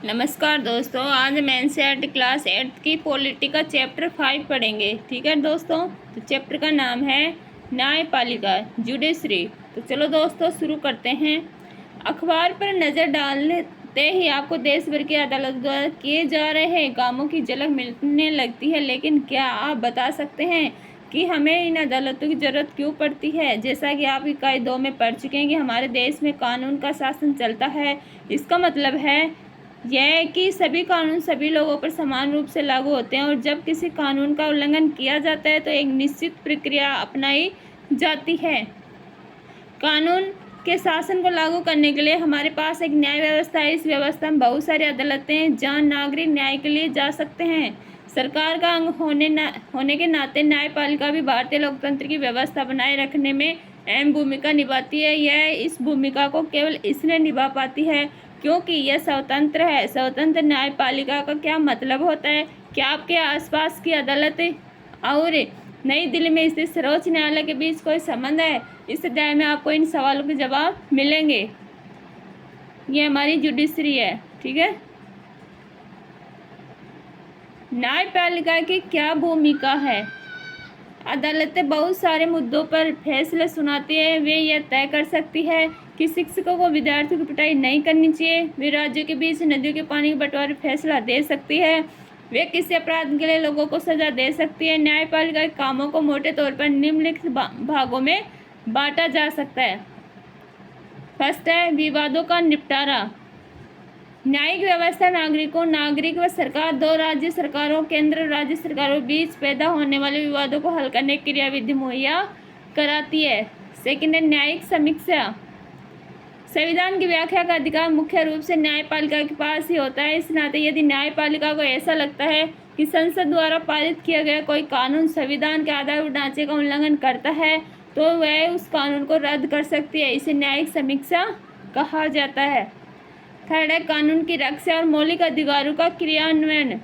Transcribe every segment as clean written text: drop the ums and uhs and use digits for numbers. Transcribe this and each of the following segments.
नमस्कार दोस्तों, आज हम एनसीईआरटी क्लास 8 की पॉलिटी का चैप्टर 5 पढ़ेंगे। ठीक है दोस्तों, तो चैप्टर का नाम है न्यायपालिका जुडिशरी। तो चलो दोस्तों शुरू करते हैं। अखबार पर नज़र डालते ही आपको देश भर की अदालत द्वारा किए जा रहे कामों की झलक मिलने लगती है, लेकिन क्या आप बता सकते हैं कि हमें इन अदालतों की ज़रूरत क्यों पड़ती है? जैसा कि आप इकाई 2 में पढ़ चुके हैं कि हमारे देश में कानून का शासन चलता है। इसका मतलब है यह है कि सभी कानून सभी लोगों पर समान रूप से लागू होते हैं और जब किसी कानून का उल्लंघन किया जाता है तो एक निश्चित प्रक्रिया अपनाई जाती है। कानून के शासन को लागू करने के लिए हमारे पास एक न्याय व्यवस्था है। इस व्यवस्था में बहुत सारी अदालतें हैं जहाँ नागरिक न्याय के लिए जा सकते हैं। सरकार का अंग होने के नाते न्यायपालिका भी भारतीय लोकतंत्र की व्यवस्था बनाए रखने में अहम भूमिका निभाती है। यह इस भूमिका को केवल इसलिए निभा पाती है क्योंकि यह स्वतंत्र है। स्वतंत्र न्यायपालिका का क्या मतलब होता है? क्या आपके आसपास की अदालत और नई दिल्ली में स्थित सर्वोच्च न्यायालय के बीच कोई संबंध है? इस अध्याय में आपको इन सवालों के जवाब मिलेंगे। ये हमारी जुडिशरी है। ठीक है, न्यायपालिका की क्या भूमिका है? अदालतें बहुत सारे मुद्दों पर फैसले सुनाती है। वे यह तय कर सकती है कि शिक्षकों को विद्यार्थियों की पिटाई नहीं करनी चाहिए। वे राज्यों के बीच नदियों के पानी के बंटवारे फैसला दे सकती है। वे किसी अपराध के लिए लोगों को सजा दे सकती है। न्यायपालिका के कामों को मोटे तौर पर निम्नलिखित भागों में बांटा जा सकता है। फर्स्ट है विवादों का निपटारा। न्यायिक व्यवस्था नागरिक व सरकार, दो राज्य सरकारों, केंद्र राज्य सरकारों के बीच पैदा होने वाले विवादों को हल करने की क्रियाविधि मुहैया कराती है। सेकंड है न्यायिक समीक्षा। संविधान की व्याख्या का अधिकार मुख्य रूप से न्यायपालिका के पास ही होता है। इस नाते यदि न्यायपालिका को ऐसा लगता है कि संसद द्वारा पारित किया गया कोई कानून संविधान के आधारभूत ढांचे का उल्लंघन करता है तो वह उस कानून को रद्द कर सकती है। इसे न्यायिक समीक्षा कहा जाता है। थर्ड है कानून की रक्षा और मौलिक अधिकारों का क्रियान्वयन।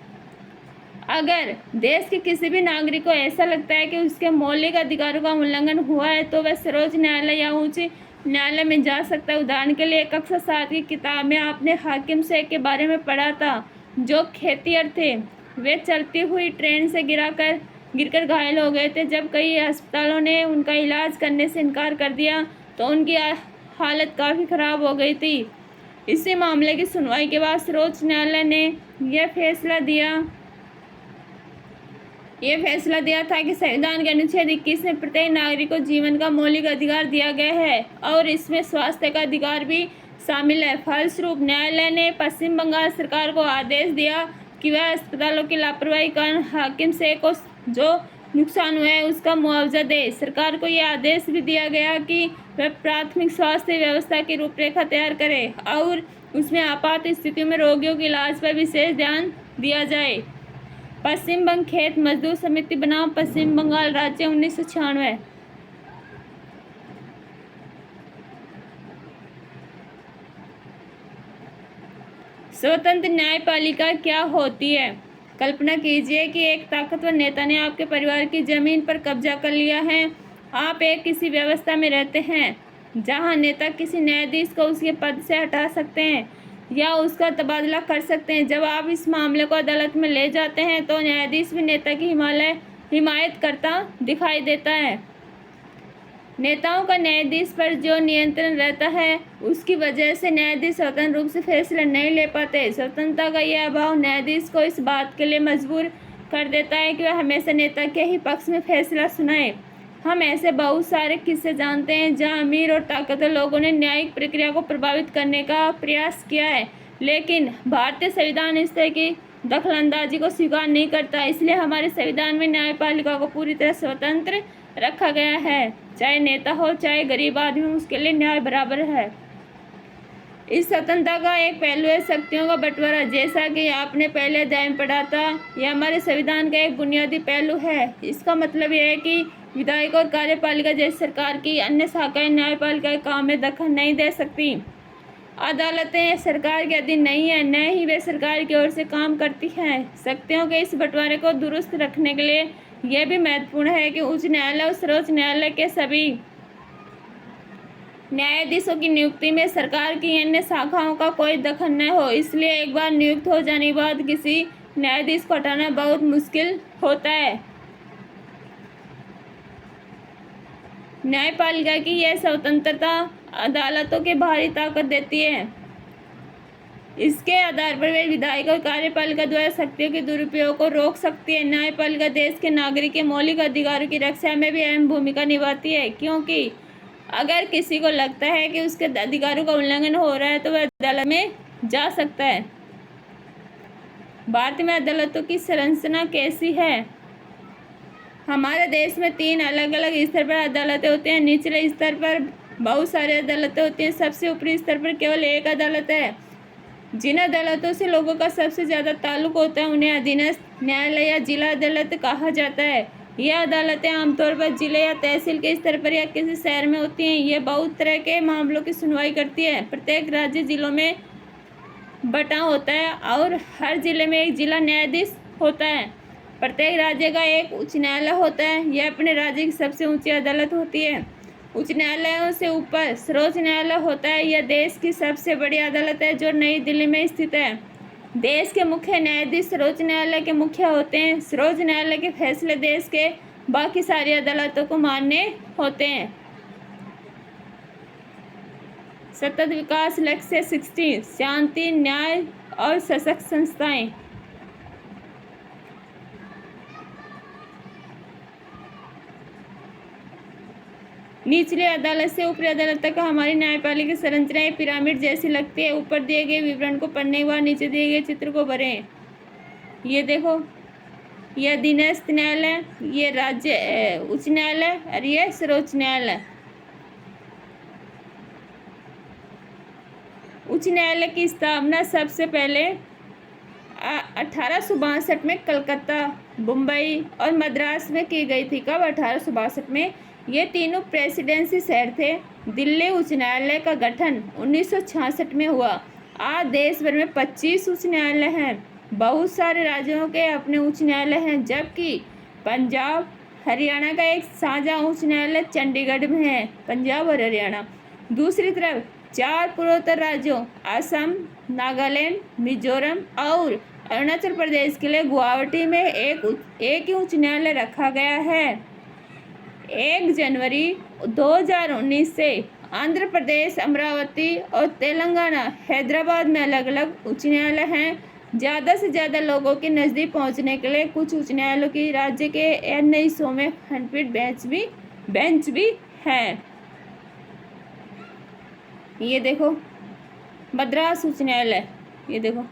अगर देश के किसी भी नागरिक को ऐसा लगता है कि उसके मौलिक अधिकारों का उल्लंघन हुआ है तो वह सर्वोच्च न्यायालय या उच्च न्यायालय में जा सकता है। उदाहरण के लिए कक्षा 7 की किताब में आपने हाकिम शेख के बारे में पढ़ा था, जो खेतिहर थे। वे चलती हुई ट्रेन से गिरकर घायल हो गए थे। जब कई अस्पतालों ने उनका इलाज करने से इनकार कर दिया तो उनकी हालत काफ़ी ख़राब हो गई थी। इसी मामले की सुनवाई के बाद सर्वोच्च न्यायालय ने यह फैसला दिया था कि संविधान के अनुच्छेद 21 में प्रत्येक नागरिक को जीवन का मौलिक अधिकार दिया गया है और इसमें स्वास्थ्य का अधिकार भी शामिल है। फलस्वरूप न्यायालय ने पश्चिम बंगाल सरकार को आदेश दिया कि वह अस्पतालों की लापरवाही के कारण हाकिम शेख को जो नुकसान हुआ है उसका मुआवजा दे। सरकार को यह आदेश भी दिया गया कि वह प्राथमिक स्वास्थ्य व्यवस्था की रूपरेखा तैयार करे और उसमें आपात स्थितियों में रोगियों के इलाज पर विशेष ध्यान दिया जाए। पश्चिम बंग खेत मजदूर समिति बनाम पश्चिम बंगाल राज्य 1996। स्वतंत्र न्यायपालिका क्या होती है? कल्पना कीजिए कि एक ताकतवर नेता ने आपके परिवार की जमीन पर कब्जा कर लिया है। आप किसी व्यवस्था में रहते हैं जहां नेता किसी न्यायाधीश को उसके पद से हटा सकते हैं या उसका तबादला कर सकते हैं। जब आप इस मामले को अदालत में ले जाते हैं तो न्यायाधीश भी नेता की हिमायत करता दिखाई देता है। नेताओं का न्यायाधीश पर जो नियंत्रण रहता है उसकी वजह से न्यायाधीश स्वतंत्र रूप से फैसला नहीं ले पाते। स्वतंत्रता का यह अभाव न्यायाधीश को इस बात के लिए मजबूर कर देता है कि वह हमेशा नेता के ही पक्ष में फैसला सुनाए। हम ऐसे बहुत सारे किस्से जानते हैं जहां अमीर और ताकतवर लोगों ने न्यायिक प्रक्रिया को प्रभावित करने का प्रयास किया है, लेकिन भारतीय संविधान इस तरह की दखलंदाजी को स्वीकार नहीं करता। इसलिए हमारे संविधान में न्यायपालिका को पूरी तरह स्वतंत्र रखा गया है। चाहे नेता हो चाहे गरीब आदमी, उसके लिए न्याय बराबर है। इस स्वतंत्रता का एक पहलू है शक्तियों का बंटवारा। जैसा कि आपने पहले अध्याय में पढ़ा था, यह हमारे संविधान का एक बुनियादी पहलू है। इसका मतलब यह है कि विधायक और कार्यपालिका जैसी सरकार की अन्य शाखाएं न्यायपालिका के काम में दखल नहीं दे सकती। अदालतें सरकार के अधीन नहीं है, न ही वे सरकार की ओर से काम करती हैं। शक्तियों के इस बंटवारे को दुरुस्त रखने के लिए यह भी महत्वपूर्ण है कि उच्च न्यायालय और सर्वोच्च न्यायालय के सभी न्यायाधीशों की नियुक्ति में सरकार की अन्य शाखाओं का कोई दखल न हो, इसलिए एक बार नियुक्त हो जाने के बाद किसी न्यायाधीश को हटाना बहुत मुश्किल होता है। न्यायपालिका की यह स्वतंत्रता अदालतों के भारी ताकत देती है। इसके आधार पर वे विधायक और कार्यपालिका द्वारा शक्तियों के दुरुपयोग को रोक सकती है। न्यायपालिका देश के नागरिक के मौलिक अधिकारों की रक्षा में भी अहम भूमिका निभाती है, क्योंकि अगर किसी को लगता है कि उसके अधिकारों का उल्लंघन हो रहा है तो वह अदालत में जा सकता है। भारत में अदालतों की संरचना कैसी है? हमारे देश में 3 अलग अलग स्तर पर अदालतें होती हैं। निचले स्तर पर बहुत सारी अदालतें होती हैं। सबसे ऊपरी स्तर पर केवल एक अदालत है। जिन अदालतों से लोगों का सबसे ज़्यादा ताल्लुक होता है उन्हें अधीनस्थ न्यायालय या जिला अदालत कहा जाता है। यह अदालतें आमतौर पर जिले या तहसील के स्तर पर या किसी शहर में होती हैं। ये बहुत तरह के मामलों की सुनवाई करती है। प्रत्येक राज्य जिलों में बटा होता है और हर जिले में एक जिला न्यायाधीश होता है। प्रत्येक राज्य का एक उच्च न्यायालय होता है। यह अपने राज्य की सबसे ऊंची अदालत होती है। उच्च न्यायालयों से ऊपर सर्वोच्च न्यायालय होता है। यह देश की सबसे बड़ी अदालत है जो नई दिल्ली में स्थित है। देश के मुख्य न्यायाधीश सर्वोच्च न्यायालय के मुखिया होते हैं। सर्वोच्च न्यायालय के फैसले देश के बाकी सारी अदालतों को मान्य होते हैं। सतत विकास लक्ष्य 16 शांति, न्याय और सशक्त संस्थाएं। निचली अदालत से ऊपरी अदालत तक हमारी न्यायपालिका संरचना एक पिरामिड जैसी लगती है। ऊपर दिए गए विवरण को पढ़ने के बाद नीचे दिए गए चित्र को भरें। ये देखो, यह अधीनस्थ न्यायालय, ये राज्य उच्च न्यायालय और ये सर्वोच्च न्यायालय। उच्च न्यायालय की स्थापना सबसे पहले 1862 में कलकत्ता, मुंबई और मद्रास में की गई थी। कब? 1862 में। ये तीनों प्रेसिडेंसी शहर थे। दिल्ली उच्च न्यायालय का गठन 1966 में हुआ। आज देश भर में 25 उच्च न्यायालय हैं। बहुत सारे राज्यों के अपने उच्च न्यायालय हैं, जबकि पंजाब हरियाणा का एक साझा उच्च न्यायालय चंडीगढ़ में है। पंजाब और हरियाणा। दूसरी तरफ 4 पूर्वोत्तर राज्यों असम, नागालैंड, मिजोरम और अरुणाचल प्रदेश के लिए गुवाहाटी में एक ही उच्च न्यायालय रखा गया है। 1 जनवरी 2019 से आंध्र प्रदेश, अमरावती और तेलंगाना, हैदराबाद में अलग अलग उच्च न्यायालय हैं। ज़्यादा से ज़्यादा लोगों के नज़दीक पहुंचने के लिए कुछ उच्च न्यायालयों की राज्य के अन्य हिस्सों में खंडपीठ बेंच भी हैं। ये देखो, मद्रास उच्च न्यायालय, ये देखो।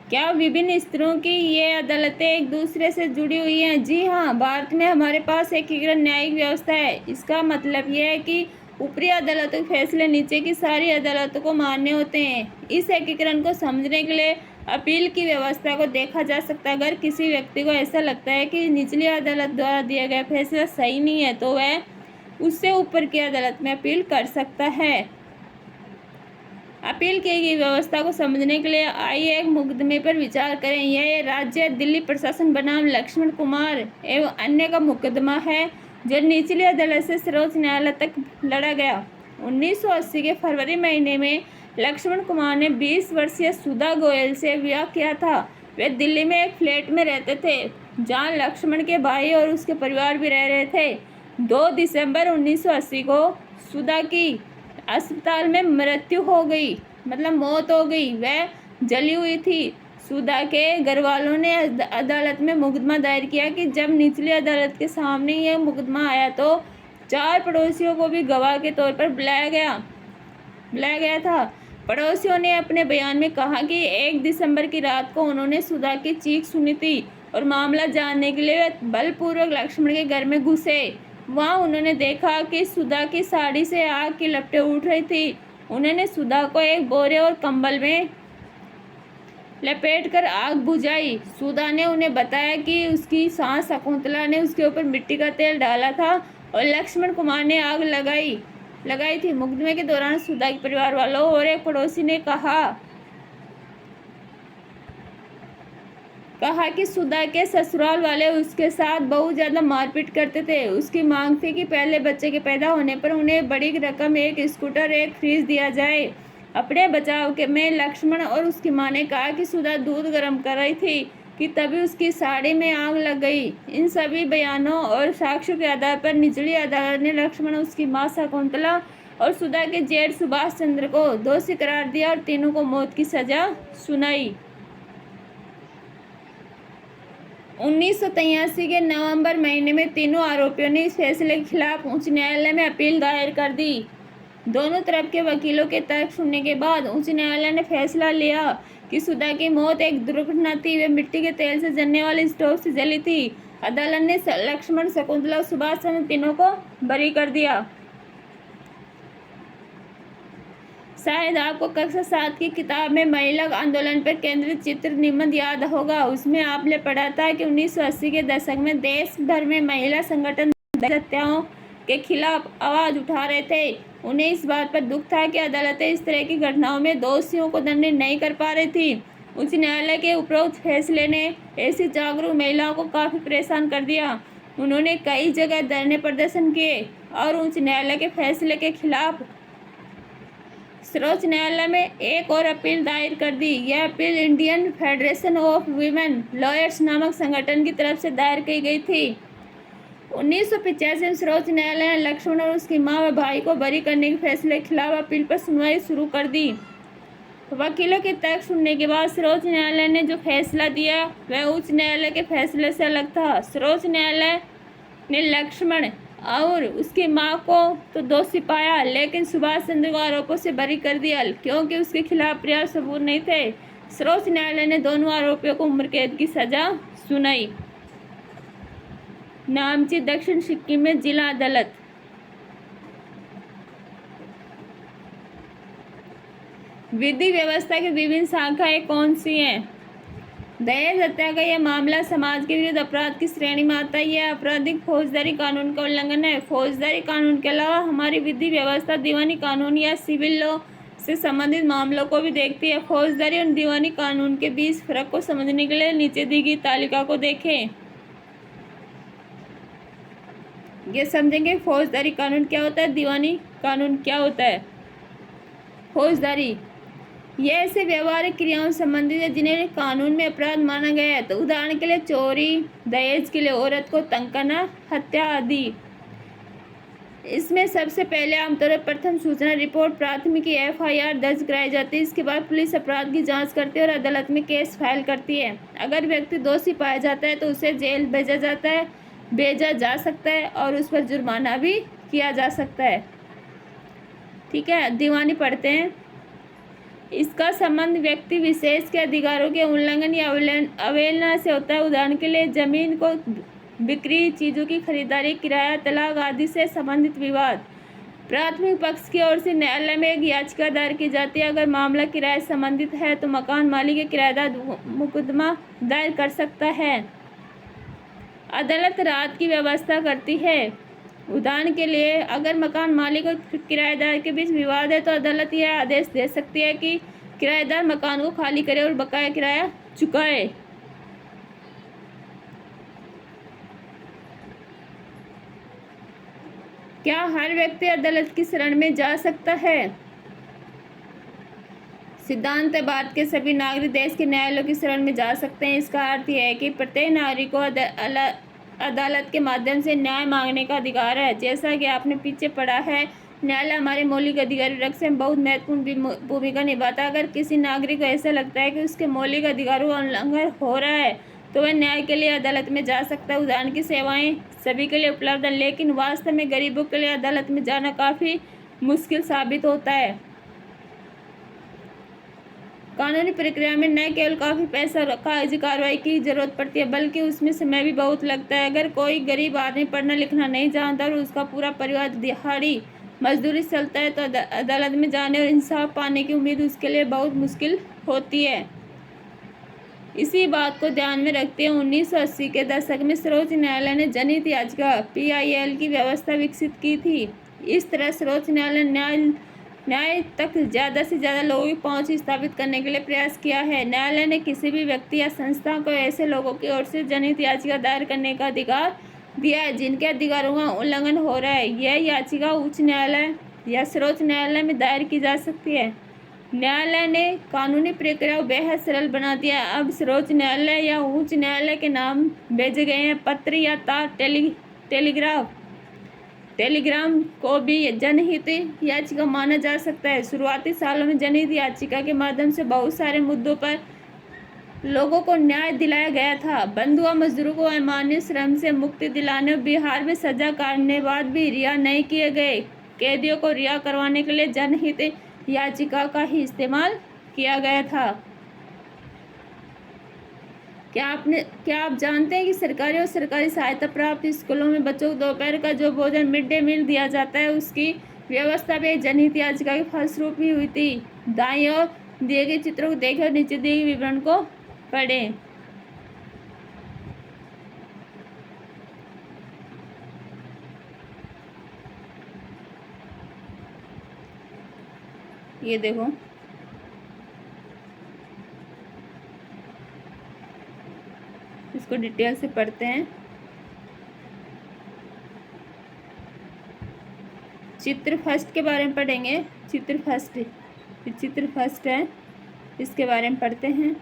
क्या विभिन्न स्तरों की ये अदालतें एक दूसरे से जुड़ी हुई हैं? जी हाँ, भारत में हमारे पास एकीकृत न्यायिक व्यवस्था है। इसका मतलब यह है कि ऊपरी अदालतों के फैसले नीचे की सारी अदालतों को मान्य होते हैं। इस एकीकरण को समझने के लिए अपील की व्यवस्था को देखा जा सकता है। अगर किसी व्यक्ति को ऐसा लगता है कि निचली अदालत द्वारा दिया गया फैसला सही नहीं है तो वह उससे ऊपर की अदालत में अपील कर सकता है। अपील की गई व्यवस्था को समझने के लिए आइए एक मुकदमे पर विचार करें। यह राज्य दिल्ली प्रशासन बनाम लक्ष्मण कुमार एवं अन्य का मुकदमा है जो निचली अदालत से सर्वोच्च न्यायालय तक लड़ा गया। 1980 के फरवरी महीने में लक्ष्मण कुमार ने 20 वर्षीय सुधा गोयल से विवाह किया था। वे दिल्ली में एक फ्लैट में रहते थे जहां लक्ष्मण के भाई और उसके परिवार भी रह रहे थे। 2 दिसंबर 1980 को सुधा की अस्पताल में मृत्यु हो गई, मतलब मौत हो गई। वह जली हुई थी। सुधा के घर वालों ने अदालत में मुकदमा दायर किया कि जब निचली अदालत के सामने यह मुकदमा आया तो 4 पड़ोसियों को भी गवाह के तौर पर बुलाया गया था। पड़ोसियों ने अपने बयान में कहा कि 1 दिसंबर की रात को उन्होंने सुधा की चीख सुनी थी और मामला जानने के लिए बलपूर्वक लक्ष्मण के घर में घुसे। वहां उन्होंने देखा कि सुधा की साड़ी से आग की लपटें उठ रही थी। उन्होंने सुधा को एक बोरे और कंबल में लपेटकर आग बुझाई। सुधा ने उन्हें बताया कि उसकी सास शकुंतला ने उसके ऊपर मिट्टी का तेल डाला था और लक्ष्मण कुमार ने आग लगाई थी। मुकदमे के दौरान सुधा के परिवार वालों और एक पड़ोसी ने कहा कहा कि सुधा के ससुराल वाले उसके साथ बहुत ज़्यादा मारपीट करते थे। उसकी मांग थी कि पहले बच्चे के पैदा होने पर उन्हें बड़ी रकम, एक स्कूटर, एक फ्रिज दिया जाए। अपने बचाव के में लक्ष्मण और उसकी मां ने कहा कि सुधा दूध गर्म कर रही थी कि तभी उसकी साड़ी में आग लग गई। इन सभी बयानों और साक्ष्यों के आधार पर निचली अदालत ने लक्ष्मण, उसकी मां शकुंतला और सुधा के जेठ सुभाष चंद्र को दोषी करार दिया और तीनों को मौत की सजा सुनाई। 1983 के नवंबर महीने में तीनों आरोपियों ने इस फैसले के खिलाफ उच्च न्यायालय में अपील दायर कर दी। दोनों तरफ के वकीलों के तर्क सुनने के बाद उच्च न्यायालय ने फैसला लिया कि सुधा की मौत एक दुर्घटना थी। वे मिट्टी के तेल से जलने वाले स्टोव से जली थी। अदालत ने लक्ष्मण, शकुंतला और सुभाष चंद्र तीनों को बरी कर दिया। शायद आपको कक्षा 7 की किताब में महिला आंदोलन पर केंद्रित चित्र निबंध याद होगा। उसमें आपने पढ़ा था कि 1980 के दशक में देश भर में महिला संगठन हत्याओं के खिलाफ आवाज उठा रहे थे। उन्हें इस बात पर दुख था कि अदालतें इस तरह की घटनाओं में दोषियों को दंडित नहीं कर पा रही थी। उच्च न्यायालय के उपरोक्त फैसले ने ऐसी जागरूक महिलाओं को काफ़ी परेशान कर दिया। उन्होंने कई जगह धरने प्रदर्शन किए और उच्च न्यायालय के फैसले के खिलाफ सर्वोच्च न्यायालय में एक और अपील दायर कर दी। यह appeal Indian federation of women lawyers नामक संगठन की तरफ से दायर की गई थी। 1985 में सर्वोच्च न्यायालय ने लक्ष्मण और उसकी मां व भाई को बरी करने के फैसले के खिलाफ अपील पर सुनवाई शुरू कर दी। वकीलों के तर्क सुनने के बाद सर्वोच्च न्यायालय ने जो फैसला दिया वह उच्च न्यायालय के फैसले से अलग था। सर्वोच्च न्यायालय ने लक्ष्मण और उसकी मां को तो दोषी पाया, लेकिन सुभाष चंद्र को आरोपों से बरी कर दिया क्योंकि उसके खिलाफ पर्याप्त सबूत नहीं थे। सर्वोच्च न्यायालय ने दोनों आरोपियों को उम्र कैद की सजा सुनाई। नामची, दक्षिण सिक्किम में जिला अदालत। विधि व्यवस्था की विभिन्न शाखाएं कौन सी हैं? दहेज हत्या का यह मामला समाज के विरुद्ध अपराध की श्रेणी में आता है। यह आपराधिक फौजदारी कानून का उल्लंघन है। फौजदारी कानून के अलावा हमारी विधि व्यवस्था दीवानी कानून या सिविल लॉ से संबंधित मामलों को भी देखती है। फौजदारी और दीवानी कानून के बीच फर्क को समझने के लिए नीचे दी गई तालिका को देखें। ये समझेंगे फौजदारी कानून क्या होता है, दीवानी कानून क्या होता है। फौजदारी यह ऐसे व्यवहारिक क्रियाओं से संबंधित है जिन्हें कानून में अपराध माना गया है। तो उदाहरण के लिए चोरी, दहेज के लिए औरत को तंग करना, हत्या आदि। इसमें सबसे पहले आमतौर पर प्रथम सूचना रिपोर्ट, प्राथमिकी, FIR दर्ज कराई जाती है। इसके बाद पुलिस अपराध की जांच करती है और अदालत में केस फाइल करती है। अगर व्यक्ति दोषी पाया जाता है तो उसे जेल भेजा जा सकता है और उस पर जुर्माना भी किया जा सकता है। ठीक है, दीवानी पढ़ते हैं। इसका संबंध व्यक्ति विशेष के अधिकारों के उल्लंघन या अवहेलना से होता है। उदाहरण के लिए जमीन को बिक्री, चीज़ों की खरीदारी, किराया, तलाक आदि से संबंधित विवाद। प्राथमिक पक्ष की ओर से न्यायालय में एक याचिका दायर की जाती है। अगर मामला किराए से संबंधित है तो मकान मालिक या किराएदार मुकदमा दायर कर सकता है। अदालत राहत की व्यवस्था करती है। उदाहरण के लिए अगर मकान मालिक और किराएदार के बीच विवाद है तो अदालत यह आदेश दे सकती है कि किराएदार मकान को खाली करे और बकाया किराया चुकाए। क्या हर व्यक्ति अदालत की शरण में जा सकता है? सिद्धांत बात के सभी नागरिक देश के न्यायालयों की शरण में जा सकते हैं। इसका अर्थ यह है कि प्रत्येक नागरिक को अदालत के माध्यम से न्याय मांगने का अधिकार है। जैसा कि आपने पीछे पढ़ा है, न्यायालय हमारे मौलिक अधिकार रक्षा में बहुत महत्वपूर्ण भूमिका निभाता है। अगर किसी नागरिक को ऐसा लगता है कि उसके मौलिक अधिकारों का उल्लंघन हो रहा है तो वह न्याय के लिए अदालत में जा सकता है। उदाहरण की सेवाएं सभी के लिए उपलब्ध है, लेकिन वास्तव में गरीबों के लिए अदालत में जाना काफ़ी मुश्किल साबित होता है। कानूनी प्रक्रिया में न केवल काफ़ी पैसा कागजी कार्रवाई की जरूरत पड़ती है बल्कि उसमें समय भी बहुत लगता है। अगर कोई गरीब आदमी पढ़ना लिखना नहीं जानता और उसका पूरा परिवार दिहाड़ी मजदूरी चलता है तो अदालत में जाने और इंसाफ पाने की उम्मीद उसके लिए बहुत मुश्किल होती है। इसी बात को ध्यान में रखते हुए 1980 के दशक में सर्वोच्च न्यायालय ने जनहित याचिका PIL की व्यवस्था विकसित की थी। इस तरह सर्वोच्च न्यायालय न्याय तक ज़्यादा से ज़्यादा लोगों की पहुंच स्थापित करने के लिए प्रयास किया है। न्यायालय ने किसी भी व्यक्ति या संस्था को ऐसे लोगों की ओर से जनहित याचिका दायर करने का अधिकार दिया है जिनके अधिकारों का उल्लंघन हो रहा है। यह याचिका उच्च न्यायालय या सर्वोच्च न्यायालय में दायर की जा सकती है। न्यायालय ने कानूनी प्रक्रिया को बेहद सरल बना दिया। अब सर्वोच्च न्यायालय या उच्च न्यायालय के नाम भेजे गए हैं। पत्र या तार, टेलीग्राम को भी जनहित याचिका माना जा सकता है। शुरुआती सालों में जनहित याचिका के माध्यम से बहुत सारे मुद्दों पर लोगों को न्याय दिलाया गया था। बंधुआ मजदूरों को अमानवीय श्रम से मुक्ति दिलाने, बिहार में सजा काटने बाद भी रिहा नहीं किए गए कैदियों को रिहा करवाने के लिए जनहित याचिका का ही इस्तेमाल किया गया था। क्या आप जानते हैं कि सरकारी और सरकारी सहायता प्राप्त स्कूलों में बच्चों को दोपहर का जो भोजन मिड डे मील दिया जाता है उसकी व्यवस्था भी जनहित याचिका के फलस्वरूप ही हुई थी। दाईं ओर दिए गए चित्रों को देखें और नीचे दिए गए विवरण को पढ़ें। ये देखो, इसको डिटेल से पढ़ते हैं। चित्र फर्स्ट के बारे में पढ़ेंगे। चित्र फर्स्ट है, इसके बारे में पढ़ते हैं।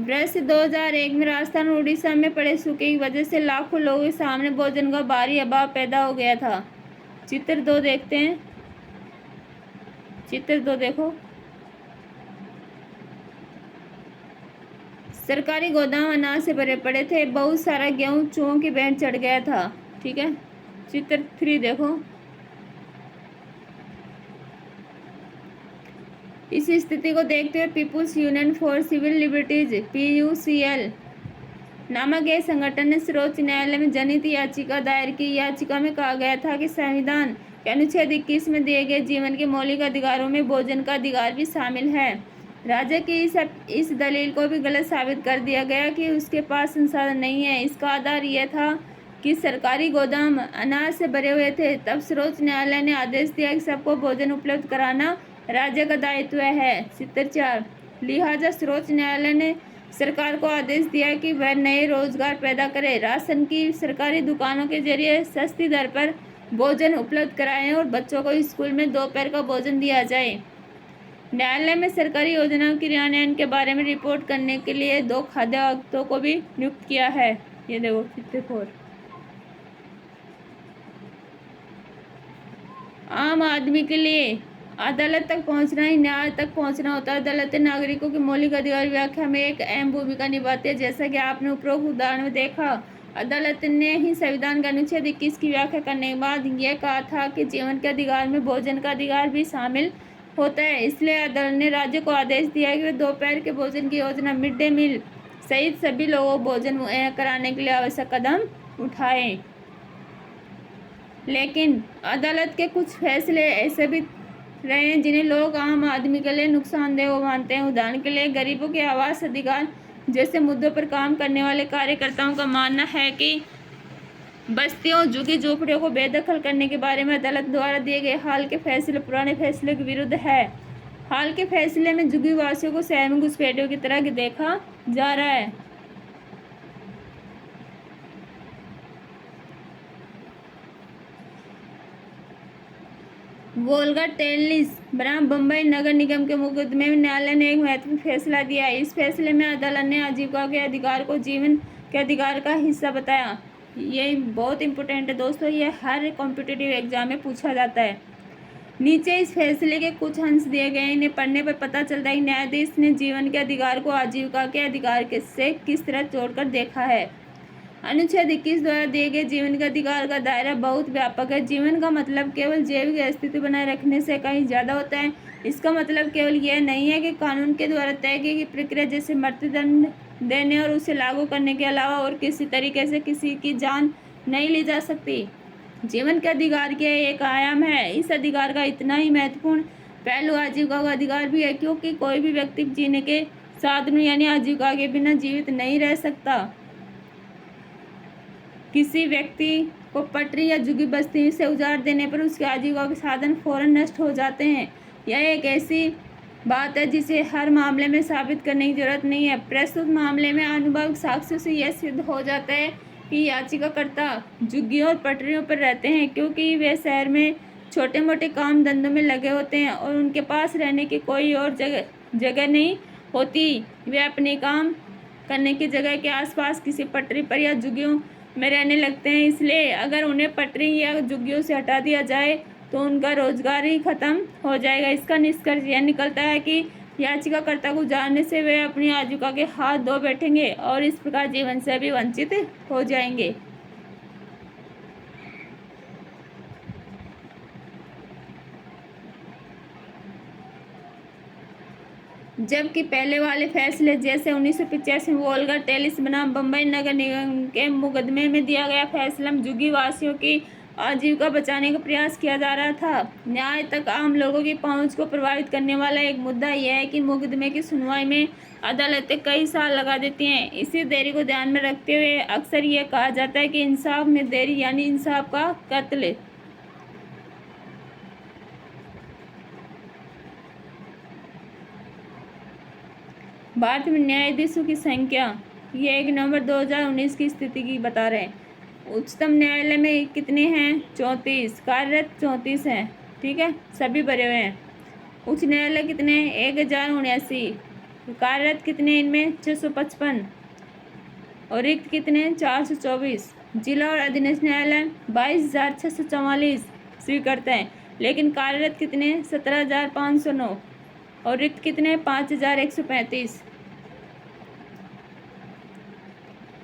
वर्ष 2001 में राजस्थान और उड़ीसा में पड़े सूखे की वजह से लाखों लोगों के सामने भोजन का भारी अभाव पैदा हो गया था। चित्र 2 देखते हैं। चित्र 2 देखो, सरकारी गोदाम अनाज से भरे पड़े थे। बहुत सारा गेहूं चूहों की भेंट चढ़ गया था। ठीक है। चित्र 3 देखो, इस स्थिति को देखते हुए people's union for civil liberties PUCL नामक एक संगठन ने सर्वोच्च न्यायालय में जनहित याचिका दायर की। याचिका में कहा गया था कि संविधान के अनुच्छेद 21 में दिए गए जीवन के मौलिक अधिकारों में भोजन का अधिकार भी शामिल है। राज्य की इस दलील को भी गलत साबित कर दिया गया कि उसके पास संसाधन नहीं है। इसका आधार यह था कि सरकारी गोदाम अनाज से भरे हुए थे। तब सर्वोच्च न्यायालय ने आदेश दिया कि सबको भोजन उपलब्ध कराना राज्य का दायित्व है। चित्र 4, लिहाजा सर्वोच्च न्यायालय ने सरकार को आदेश दिया कि वह नए रोजगार पैदा करे, राशन की सरकारी दुकानों के जरिए सस्ती दर पर भोजन उपलब्ध कराएं और बच्चों को स्कूल में दोपहर का भोजन दिया जाए। न्यायालय में सरकारी योजनाओं के क्रियान्वयन के बारे में रिपोर्ट करने के लिए 2 खाद्य आयुक्तों को भी नियुक्त किया है। ये देखो चित्र 4। आम आदमी के लिए अदालत तक पहुंचना ही न्याय तक पहुंचना होता है। अदालतें नागरिकों के मौलिक अधिकार व्याख्या में एक अहम भूमिका निभाती है। जैसा कि आपने उपरोक्त उदाहरण में देखा, अदालत ने ही संविधान का अनुच्छेद 21 की व्याख्या करने के बाद यह कहा था कि जीवन के अधिकार में भोजन का अधिकार भी शामिल होता है। इसलिए अदालत ने राज्य को आदेश दिया कि वे दोपहर के भोजन की योजना मिड डे मील सहित सभी लोगों को भोजन मुहैया कराने के लिए आवश्यक कदम उठाएं। लेकिन अदालत के कुछ फैसले ऐसे भी रहे हैं जिन्हें लोग आम आदमी के लिए नुकसानदेह मानते हैं। उदाहरण के लिए गरीबों के आवास अधिकार जैसे मुद्दों पर काम करने वाले कार्यकर्ताओं का मानना है कि बस्तियों, झुग्गी झोपड़ियों को बेदखल करने के बारे में अदालत द्वारा दिए गए हाल के फैसले पुराने फैसले के विरुद्ध है। हाल के फैसले में झुग्गी वासियों को शहर में घुसपैठियों की तरह देखा जा रहा है। वोल्गा टेनिस बनाम बम्बई नगर निगम के मुकदमे में न्यायालय ने एक महत्वपूर्ण फैसला दिया। इस फैसले में अदालत ने आजीविका के अधिकार को जीवन के अधिकार का हिस्सा बताया। ये बहुत इंपॉर्टेंट है दोस्तों, ये हर कॉम्पिटिटिव एग्जाम में पूछा जाता है। नीचे इस फैसले के कुछ अंश दिए गए, इन्हें पढ़ने पर पता चलता है कि न्यायाधीश ने जीवन के अधिकार को आजीविका के अधिकार से किस तरह जोड़कर देखा है। अनुच्छेद 21 द्वारा दिए गए जीवन के अधिकार का दायरा बहुत व्यापक है। जीवन का मतलब केवल जैविक अस्तित्व बनाए रखने से कहीं ज़्यादा होता है। इसका मतलब केवल यह नहीं है कि कानून के द्वारा तय की प्रक्रिया जैसे मृत्युदंड देने और उसे लागू करने के अलावा और किसी तरीके से किसी की जान नहीं ली जा सकती। जीवन के अधिकार के एक आयाम है। इस अधिकार का इतना ही महत्वपूर्ण पहलू आजीविका का अधिकार भी है, क्योंकि कोई भी व्यक्ति जीने के साधनों यानी आजीविका के बिना जीवित नहीं रह सकता। किसी व्यक्ति को पटरी या झुग्गी बस्ती से उजाड़ देने पर उसके आजीविका के साधन फौरन नष्ट हो जाते हैं। यह एक ऐसी बात है जिसे हर मामले में साबित करने की जरूरत नहीं है। प्रस्तुत मामले में आनुभाविक साक्ष्यों से यह सिद्ध हो जाता है कि याचिकाकर्ता झुग्गियों और पटरियों पर रहते हैं, क्योंकि वे शहर में छोटे मोटे काम धंधों में लगे होते हैं और उनके पास रहने की कोई और जगह नहीं होती। वे अपने काम करने की जगह के आसपास किसी पटरी पर या झुग्गियों में रहने लगते हैं। इसलिए अगर उन्हें पटरी या झुग्गियों से हटा दिया जाए तो उनका रोजगार ही खत्म हो जाएगा। इसका निष्कर्ष यह निकलता है कि याचिकाकर्ता को जानने से वे अपनी आजीविका के हाथ धो बैठेंगे और इस प्रकार जीवन से भी वंचित हो जाएंगे। जबकि पहले वाले फैसले जैसे 1985 में वोल्गा टेलिस बनाम बम्बई नगर निगम के मुकदमे में दिया गया फैसला में झुग्गी वासियों की आजीविका बचाने का प्रयास किया जा रहा था। न्याय तक आम लोगों की पहुंच को प्रभावित करने वाला एक मुद्दा यह है कि मुकदमे की सुनवाई में अदालतें कई साल लगा देती हैं। इसी देरी को ध्यान में रखते हुए अक्सर यह कहा जाता है कि इंसाफ में देरी यानी इंसाफ का कत्ल। भारत में न्यायाधीशों की संख्या, ये 1 नवंबर 2019 की स्थिति की बता रहे हैं। उच्चतम न्यायालय में कितने हैं? 34 कार्यरत, 34 हैं। ठीक है, सभी भरे हुए हैं। उच्च न्यायालय कितने हैं? 1079। कार्यरत कितने इनमें? 655 और रिक्त कितने? 424। जिला और अधीनस्थ न्यायालय 22,644 स्वीकृत हैं, लेकिन कार्यरत कितने? 17,509 और रिक्त कितने? 5,135।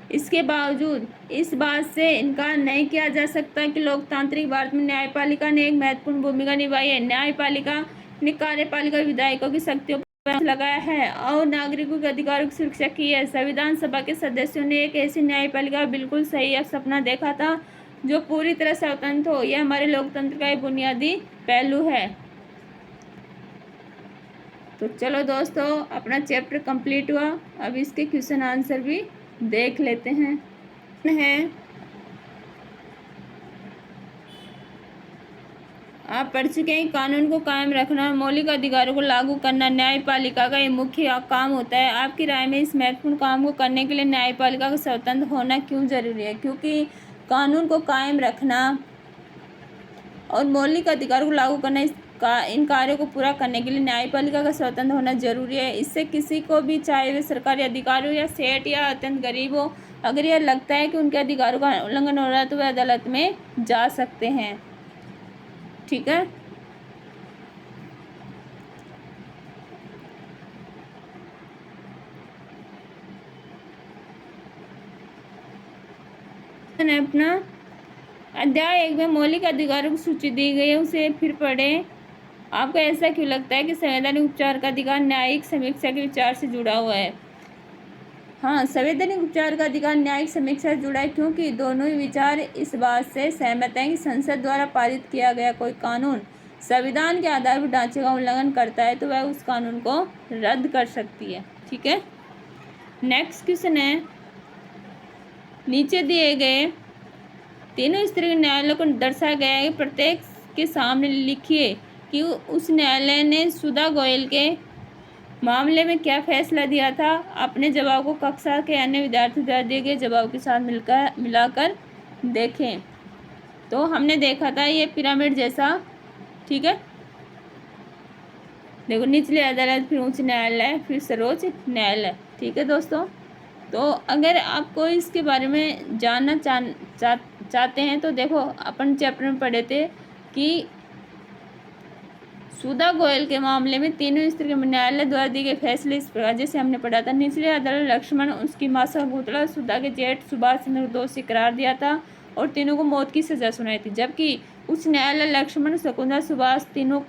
इसके बावजूद इस बात से इनकार नहीं किया जा सकता कि लोकतांत्रिक भारत में न्यायपालिका ने एक महत्वपूर्ण भूमिका निभाई है। न्यायपालिका ने कार्यपालिका विधायकों की शक्तियों पर लगाया है और नागरिकों के अधिकारों की सुरक्षा की है। संविधान सभा के सदस्यों ने एक ऐसी न्यायपालिका बिल्कुल सही सपना देखा था जो पूरी तरह स्वतंत्र हो। यह हमारे लोकतंत्र का एक बुनियादी पहलू है। तो चलो दोस्तों, अपना चैप्टर कंप्लीट हुआ। अब इसके क्वेश्चन आंसर भी देख लेते हैं। आप पढ़ चुके हैं, कानून को कायम रखना और मौलिक अधिकारों को लागू करना न्यायपालिका का एक मुख्य काम होता है। आपकी राय में इस महत्वपूर्ण काम को करने के लिए न्यायपालिका का स्वतंत्र होना क्यों जरूरी है? क्योंकि कानून को कायम रखना और मौलिक अधिकारों को लागू करना इन कार्यों को पूरा करने के लिए न्यायपालिका का स्वतंत्र होना जरूरी है। इससे किसी को भी, चाहे वे सरकारी अधिकारी हो या सेठ या अत्यंत गरीब हो, अगर यह लगता है कि उनके अधिकारों का उल्लंघन हो रहा है तो वे अदालत में जा सकते हैं। ठीक है, अपना अध्याय 1 में मौलिक अधिकारों की सूची दी गई है, उसे फिर पढ़ें। आपको ऐसा क्यों लगता है कि संवैधानिक उपचार का अधिकार न्यायिक समीक्षा के विचार से जुड़ा हुआ है? हाँ, संवैधानिक उपचार का अधिकार न्यायिक समीक्षा से जुड़ा है क्योंकि दोनों ही विचार इस बात से सहमत हैं कि संसद द्वारा पारित किया गया कोई कानून संविधान के आधारभूत ढांचे का उल्लंघन करता है तो वह उस कानून को रद्द कर सकती है। ठीक है, नेक्स्ट क्वेश्चन है, नीचे दिए गए तीनों स्तरीय न्यायालयों को दर्शाया गया है, प्रत्येक के सामने लिखिए कि उस न्यायालय ने सुधा गोयल के मामले में क्या फैसला दिया था। अपने जवाब को कक्षा के अन्य विद्यार्थियों द्वारा दिए गए जवाब के साथ मिलाकर देखें। तो हमने देखा था ये पिरामिड जैसा, ठीक है, देखो निचली अदालत, फिर उच्च न्यायालय, फिर सर्वोच्च न्यायालय। ठीक है दोस्तों, तो अगर आपको इसके बारे में जानना चाहते हैं तो देखो, अपन चैप्टर में पढ़े थे कि सुधा गोयल के मामले में तीनों स्तरीय न्यायालय द्वारा दिए गए फैसले इस प्रकार, जैसे हमने पढ़ा था। निचली अदालत लक्ष्मण, उसकी मां शकुंतला, सुधा के जेठ सुभाष चंद्र को दोषी करार दिया था और तीनों को मौत की सजा सुनाई थी, जबकि उच्च न्यायालय लक्ष्मण, शकुंतला, सुभाष तीनों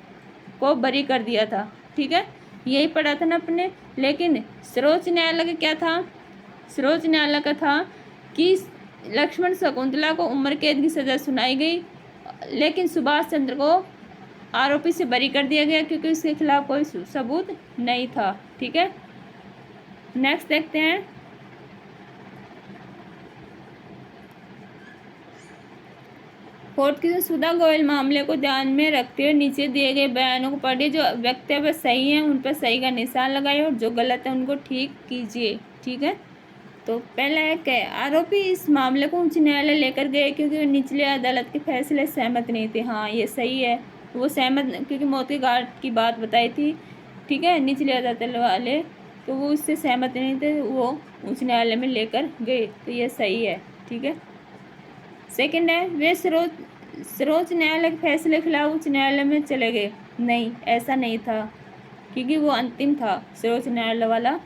को बरी कर दिया था। ठीक है, यही पढ़ा था ना अपने। लेकिन सर्वोच्च न्यायालय का क्या था? सर्वोच्च न्यायालय का था कि लक्ष्मण, शकुंतला को उम्र कैद की सजा सुनाई गई, लेकिन सुभाष चंद्र को आरोपी से बरी कर दिया गया क्योंकि उसके खिलाफ कोई सबूत नहीं था। ठीक है, नेक्स्ट देखते हैं। कोर्ट की सुधा गोयल मामले को ध्यान में रखते हुए नीचे दिए गए बयानों को पढ़िए। जो वक्तव्य सही है उन पर सही का निशान लगाइए और जो गलत है उनको ठीक कीजिए। ठीक है, तो पहला है कि आरोपी इस मामले को उच्च न्यायालय लेकर गए क्योंकि वो निचली अदालत के फैसले से सहमत नहीं थे। हाँ, ये सही है, वो सहमत क्योंकि मौत की घाट की बात बताई थी। ठीक है, निचली अदालत वाले तो वो उससे सहमत नहीं थे, वो उच्च न्यायालय में लेकर गए, तो ये सही है। ठीक है, सेकंड है वे सर्वोच्च न्यायालय के फैसले के खिलाफ उच्च न्यायालय में चले गए। नहीं, ऐसा नहीं था क्योंकि वो अंतिम था सर्वोच्च न्यायालय वाला।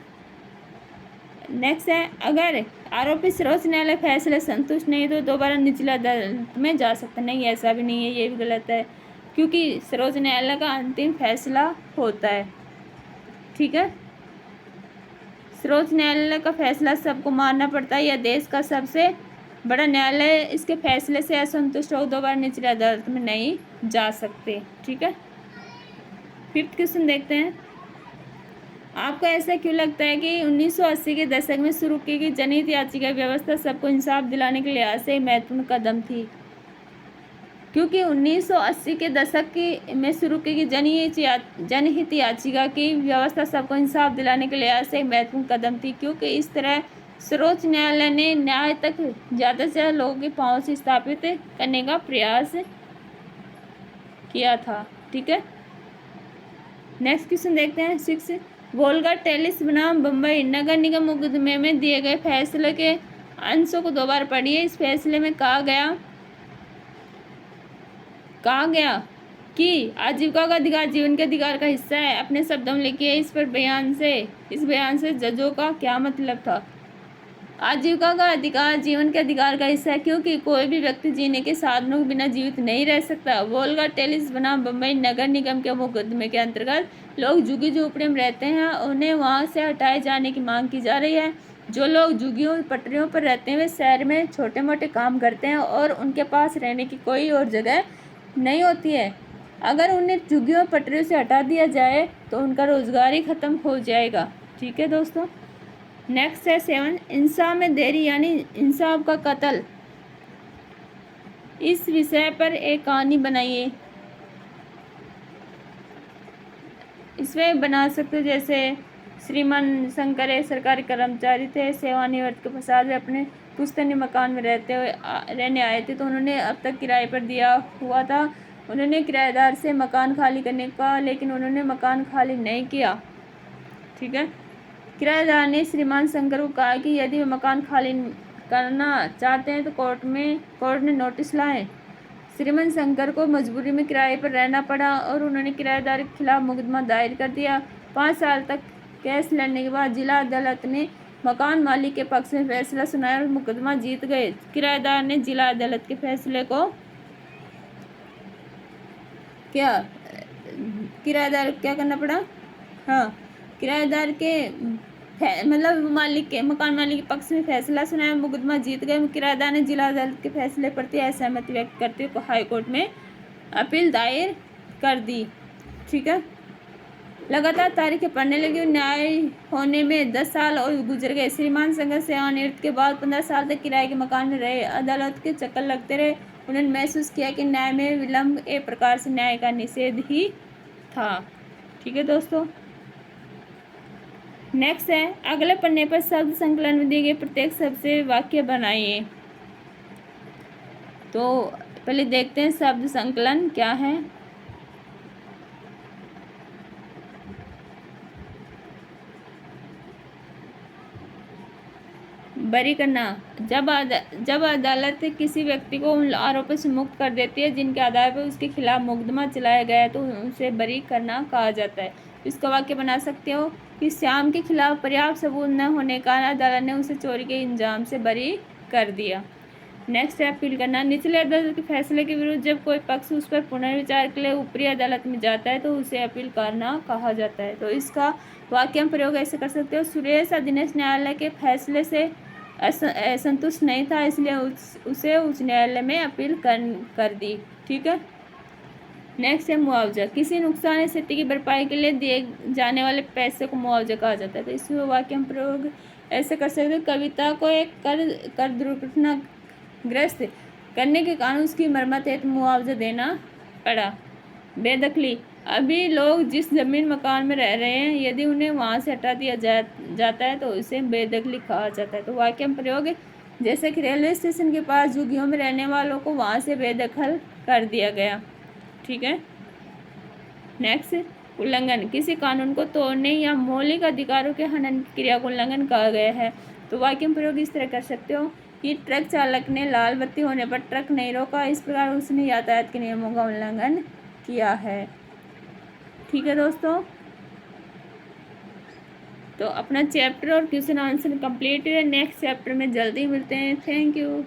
नेक्स्ट है अगर आरोपी सर्वोच्च न्यायालय फैसले संतुष्ट नहीं तो दोबारा निचली अदालत में जा सकता। नहीं, ऐसा भी नहीं है, ये भी गलत है क्योंकि सर्वोच्च न्यायालय का अंतिम फैसला होता है। ठीक है, सर्वोच्च न्यायालय का फैसला सबको मानना पड़ता है। यह देश का सबसे बड़ा न्यायालय इसके फैसले से असंतुष्ट हो दोबारा निचली अदालत में नहीं जा सकते। ठीक है, फिफ्थ क्वेश्चन देखते हैं। आपको ऐसा क्यों लगता है कि 1980 के दशक में शुरू की गई जनहित याचिका व्यवस्था सबको इंसाफ दिलाने के लिहाज से महत्वपूर्ण कदम थी? क्योंकि 1980 के दशक में शुरू की गई जनहित याचिका की व्यवस्था सबको इंसाफ दिलाने के लिहाज से एक महत्वपूर्ण कदम थी, क्योंकि इस तरह सर्वोच्च न्यायालय ने न्याय तक ज़्यादा से ज़्यादा लोगों की पहुँच स्थापित करने का प्रयास किया था। ठीक है, नेक्स्ट क्वेश्चन देखते हैं। 6 वोल्गा टेलिस बनाम बम्बई नगर निगम मुकदमे में दिए गए फैसले के अंशों को दोबारा पढ़िए। इस फैसले में कहा गया कि आजीविका का अधिकार जीवन के अधिकार का हिस्सा है। अपने शब्दों में लिखिए इस बयान से जजों का क्या मतलब था? आजीविका का अधिकार जीवन के अधिकार का हिस्सा है क्योंकि कोई भी व्यक्ति जीने के साधनों के बिना जीवित नहीं रह सकता। वोल्गा टेलिस बनाम बम्बई नगर निगम के मुकदमे के अंतर्गत लोग झुग्गी झोपड़ी में रहते हैं, उन्हें वहां से हटाए जाने की मांग की जा रही है। जो लोग झुग्गियों पटरियों पर रहते हैं वे शहर में छोटे मोटे काम करते हैं और उनके पास रहने की कोई और जगह नहीं होती है। अगर उन्हें झुग्गियों पटरियों से हटा दिया जाए तो उनका रोजगार ही खत्म हो जाएगा। ठीक है दोस्तों, नेक्स्ट है 7 इंसाफ में देरी यानी इंसाफ का कत्ल। इस विषय पर एक कहानी बनाइए। इसमें बना सकते हो जैसे श्रीमान शंकर एक सरकारी कर्मचारी थे, सेवानिवृत्त के पश्चात वे अपने पुश्तैनी मकान में रहने आए थे, तो उन्होंने अब तक किराए पर दिया हुआ था। उन्होंने किराएदार से मकान खाली करने का, लेकिन उन्होंने मकान खाली नहीं किया। ठीक है, किराएदार ने श्रीमान शंकर को कहा कि यदि वे मकान खाली करना चाहते हैं तो कोर्ट ने नोटिस लाए। श्रीमान शंकर को मजबूरी में किराए पर रहना पड़ा और उन्होंने किराएदार के खिलाफ मुकदमा दायर कर दिया। 5 साल तक केस लड़ने के बाद जिला अदालत ने मकान मालिक के पक्ष में फैसला सुनाया और मुकदमा जीत गए। किराएदार ने जिला अदालत के फैसले को किराएदार क्या करना पड़ा? हाँ, किराएदार के मकान मालिक के पक्ष में फैसला सुनाया, मुकदमा जीत गए। किराएदार ने जिला अदालत के फैसले पर असहमति व्यक्त करते हुए हाई कोर्ट में अपील दायर कर दी। ठीक है, लगातार तारीखें पड़ने लगी। न्याय होने में 10 साल और गुजर गए। श्रीमान शंकर सेवानिवृत्त के बाद 15 साल तक किराए के मकान में रहे। अदालत के चक्कर लगते रहे। उन्होंने महसूस किया कि न्याय में विलंब एक प्रकार से न्याय का निषेध ही था। ठीक है दोस्तों, नेक्स्ट है अगले पन्ने पर शब्द संकलन में दिए गए प्रत्येक शब्द से वाक्य बनाइए। तो पहले देखते हैं शब्द संकलन क्या है। बरी करना, जब अदालत किसी व्यक्ति को उन आरोपों से मुक्त कर देती है जिनके आधार पर उसके खिलाफ मुकदमा चलाया गया है तो उसे बरी करना कहा जाता है। इसका वाक्य बना सकते हो कि श्याम के खिलाफ पर्याप्त सबूत न होने के कारण अदालत ने उसे चोरी के इल्जाम से बरी कर दिया। नेक्स्ट है अपील करना, निचले अदालत के फैसले के विरुद्ध जब कोई पक्ष उस पर पुनर्विचार के लिए ऊपरी अदालत में जाता है तो उसे अपील करना कहा जाता है। तो इसका वाक्य हम प्रयोग ऐसे कर सकते हो, सुरेश दिनेश न्यायालय के फैसले से असंतुष्ट नहीं था इसलिए उसे उच्च न्यायालय में अपील कर दी। ठीक है, नेक्स्ट है मुआवजा, किसी नुकसान स्थिति की भरपाई के लिए दिए जाने वाले पैसे को मुआवजा कहा जाता है। तो इसमें वाक्य हम प्रयोग ऐसे कर सकते हैं, कविता को एक कर दुर्घटनाग्रस्त करने के कारण उसकी मरम्मत हेतु मुआवजा देना पड़ा। बेदखली, अभी लोग जिस जमीन मकान में रह रहे हैं यदि उन्हें वहाँ से हटा दिया जाता है तो उसे बेदखली कहा जाता है। तो वाक्य में प्रयोग है, जैसे कि रेलवे स्टेशन के पास झुग्गियों में रहने वालों को वहाँ से बेदखल कर दिया गया। ठीक है। नेक्स्ट, उल्लंघन, किसी कानून को तोड़ने या मौलिक अधिकारों के हनन की क्रिया को उल्लंघन कहा गया है। तो वाक्य में प्रयोग इस तरह कर सकते हो कि ट्रक चालक ने लाल बत्ती होने पर ट्रक नहीं रोका, इस प्रकार उसने यातायात के नियमों का उल्लंघन किया है। ठीक है दोस्तों, तो अपना चैप्टर और क्वेश्चन आंसर कंप्लीट है। नेक्स्ट चैप्टर में जल्दी मिलते हैं। Thank you.